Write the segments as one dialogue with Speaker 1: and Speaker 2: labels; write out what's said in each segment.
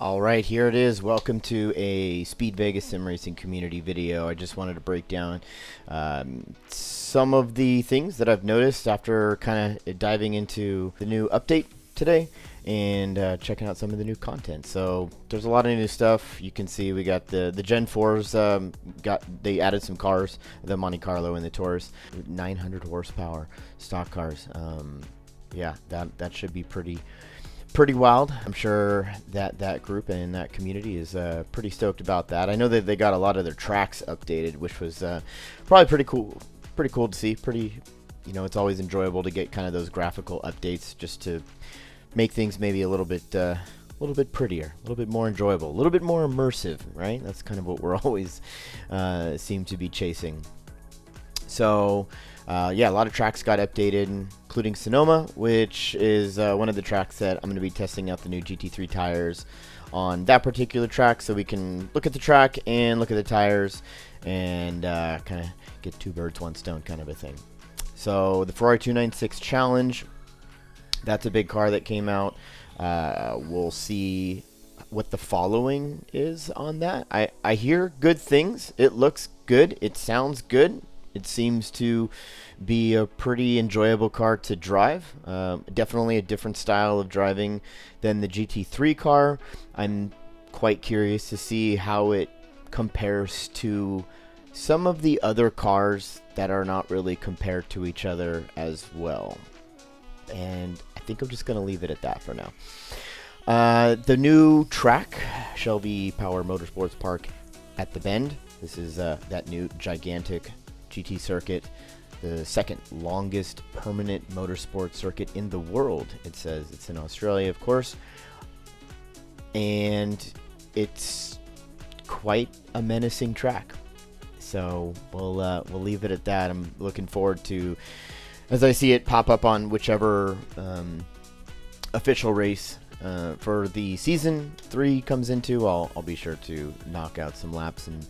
Speaker 1: All right, here it is. Welcome to a Speed Vegas Sim Racing community video. I just wanted to break down some of the things that I've noticed after kind of diving into the new update today and checking out some of the new content. So there's a lot of new stuff. You can see we got the Gen 4s. They added some cars, the Monte Carlo and the Taurus, 900 horsepower stock cars. Yeah, that should be pretty wild. I'm sure that group and that community is pretty stoked about that. I know that they got a lot of their tracks updated, which was probably pretty cool to see. It's always enjoyable to get kind of those graphical updates just to make things maybe a little bit prettier, a little bit more enjoyable, a little bit more immersive, right? That's kind of what we're always seem to be chasing. So yeah, a lot of tracks got updated, including Sonoma, which is one of the tracks that I'm going to be testing out the new GT3 tires on that particular track, so we can look at the track and look at the tires and kind of get two birds, one stone kind of a thing. So the Ferrari 296 Challenge, that's a big car that came out. We'll see what the following is on that. I hear good things. It looks good. It sounds good. It seems to be a pretty enjoyable car to drive. Definitely a different style of driving than the GT3 car. I'm quite curious to see how it compares to some of the other cars that are not really compared to each other as well. And I think I'm just going to leave it at that for now. The new track, Shelby Power Motorsports Park at the Bend. This is that new gigantic GT circuit, the second longest permanent motorsport circuit in the world. It says it's in Australia, of course, and it's quite a menacing track. So we'll leave it at that. I'm looking forward to, as I see it pop up on whichever official race for the season 3 comes into. I'll be sure to knock out some laps and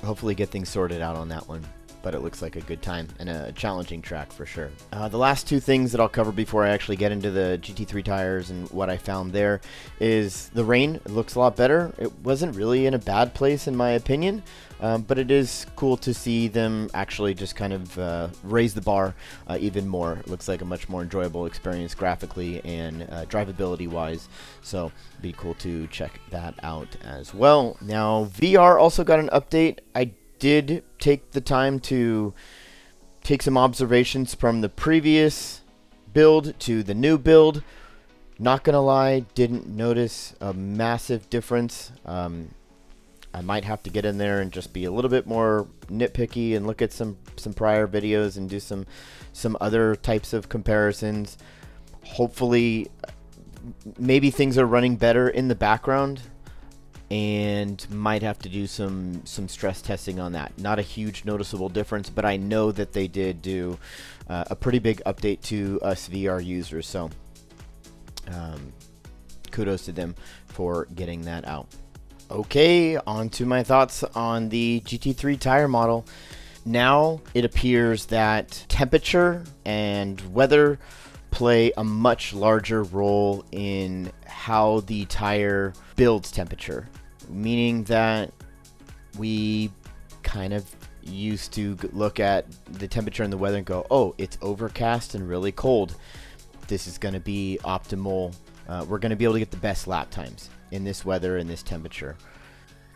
Speaker 1: hopefully get things sorted out on that one. But it looks like a good time and a challenging track for sure. The last two things that I'll cover before I actually get into the GT3 tires and what I found there is the rain. It looks a lot better. It wasn't really in a bad place in my opinion, but it is cool to see them actually just kind of raise the bar even more. It looks like a much more enjoyable experience graphically and drivability wise, so it'd be cool to check that out as well. Now VR also got an update. I did take the time to take some observations from the previous build to the new build. Not gonna lie, didn't notice a massive difference. I might have to get in there and just be a little bit more nitpicky and look at some prior videos and do some other types of comparisons. Hopefully maybe things are running better in the background, and might have to do some stress testing on that. Not a huge noticeable difference, but I know that they did do a pretty big update to us VR users, so kudos to them for getting that out. Okay, on to my thoughts on the GT3 tire model. Now it appears that temperature and weather play a much larger role in how the tire builds temperature, meaning that we kind of used to look at the temperature and the weather and go, oh, it's overcast and really cold. This is going to be optimal. We're going to be able to get the best lap times in this weather and this temperature.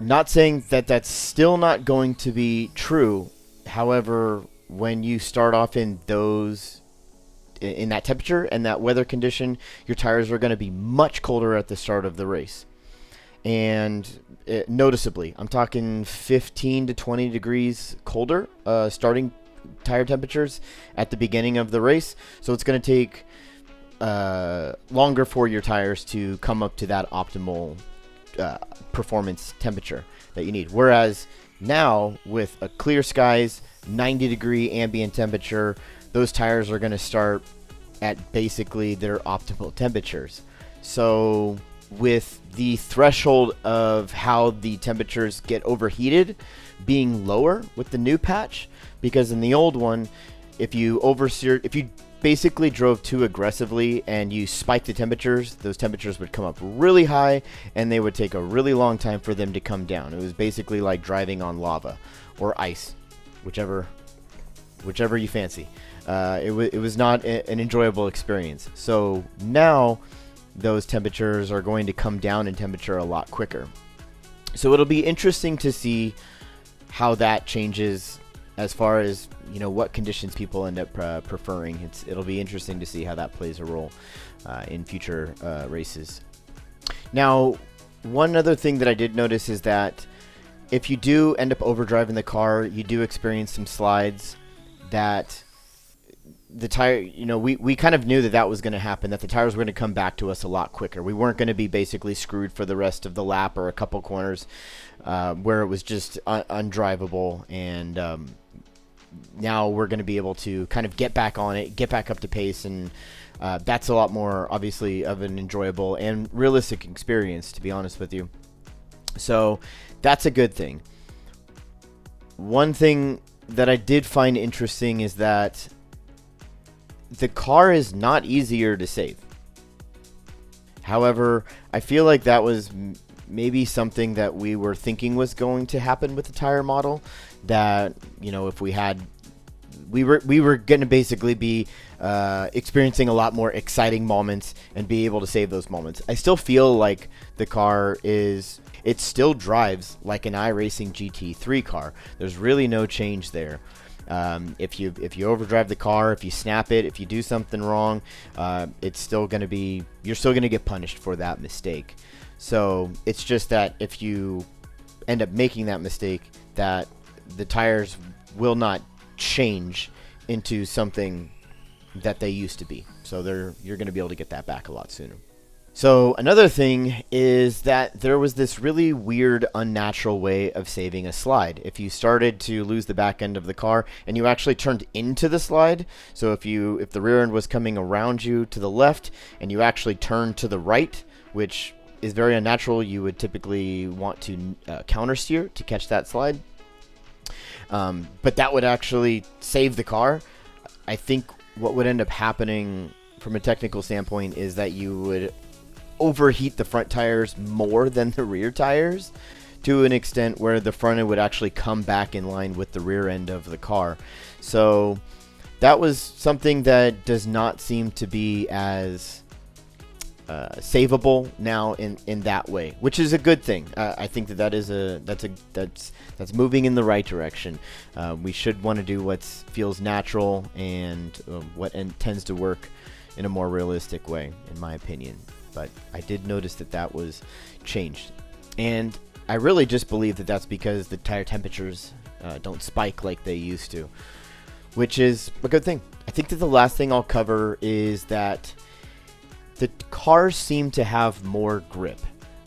Speaker 1: Not saying that that's still not going to be true. However, when you start off in that temperature and that weather condition, your tires are going to be much colder at the start of the race. And noticeably, I'm talking 15 to 20 degrees colder starting tire temperatures at the beginning of the race. So it's going to take longer for your tires to come up to that optimal performance temperature that you need. Whereas now, with a clear skies, 90-degree ambient temperature, those tires are going to start at basically their optimal temperatures. So with the threshold of how the temperatures get overheated being lower with the new patch, because in the old one, if you basically drove too aggressively and you spike the temperatures, those temperatures would come up really high and they would take a really long time for them to come down. It was basically like driving on lava or ice, whichever you fancy. It was not an enjoyable experience. So now those temperatures are going to come down in temperature a lot quicker. So it'll be interesting to see how that changes as far as, you know, what conditions people end up preferring. It'll be interesting to see how that plays a role in future races. Now, one other thing that I did notice is that if you do end up overdriving the car, you do experience some slides that the tire, you know, we kind of knew that that was going to happen, that the tires were going to come back to us a lot quicker. We weren't going to be basically screwed for the rest of the lap or a couple corners where it was just undrivable. And now we're going to be able to kind of get back on it, get back up to pace, and that's a lot more, obviously, of an enjoyable and realistic experience, to be honest with you. So that's a good thing. One thing that I did find interesting is that the car is not easier to save. However, I feel like that was maybe something that we were thinking was going to happen with the tire model. That, you know, if we were going to basically be experiencing a lot more exciting moments and be able to save those moments. I still feel like the car it still drives like an iRacing GT3 car. There's really no change there. If you overdrive the car, if you snap it, if you do something wrong, it's still going to be, you're still going to get punished for that mistake. So it's just that if you end up making that mistake, that the tires will not change into something that they used to be. So you're going to be able to get that back a lot sooner. So another thing is that there was this really weird, unnatural way of saving a slide. If you started to lose the back end of the car and you actually turned into the slide, so if the rear end was coming around you to the left and you actually turned to the right, which is very unnatural, you would typically want to counter steer to catch that slide. But that would actually save the car. I think what would end up happening from a technical standpoint is that you would overheat the front tires more than the rear tires, to an extent where the front end would actually come back in line with the rear end of the car. So that was something that does not seem to be as savable now in that way, which is a good thing. I think that's moving in the right direction. We should want to do what feels natural and what tends to work in a more realistic way, in my opinion. But I did notice that was changed, and I really just believe that that's because the tire temperatures don't spike like they used to, which is a good thing. I think that the last thing I'll cover is that the cars seem to have more grip,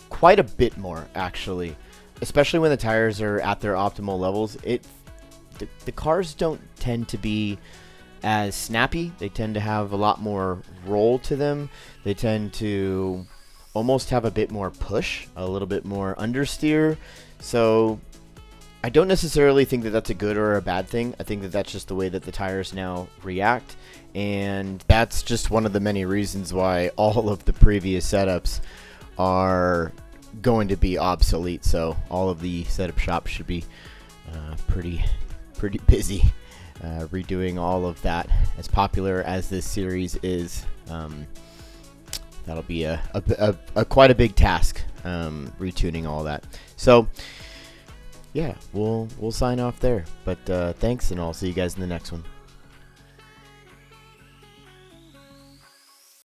Speaker 1: quite a bit more actually, especially when the tires are at their optimal levels. The cars don't tend to be as snappy. They tend to have a lot more roll to them. They tend to almost have a bit more push, a little bit more understeer. So I don't necessarily think that that's a good or a bad thing. I think that that's just the way that the tires now react, and that's just one of the many reasons why all of the previous setups are going to be obsolete. So all of the setup shops should be pretty busy redoing all of that. As popular as this series is, that'll be a quite a big task, retuning all that. So yeah, we'll sign off there. But thanks, and I'll see you guys in the next one.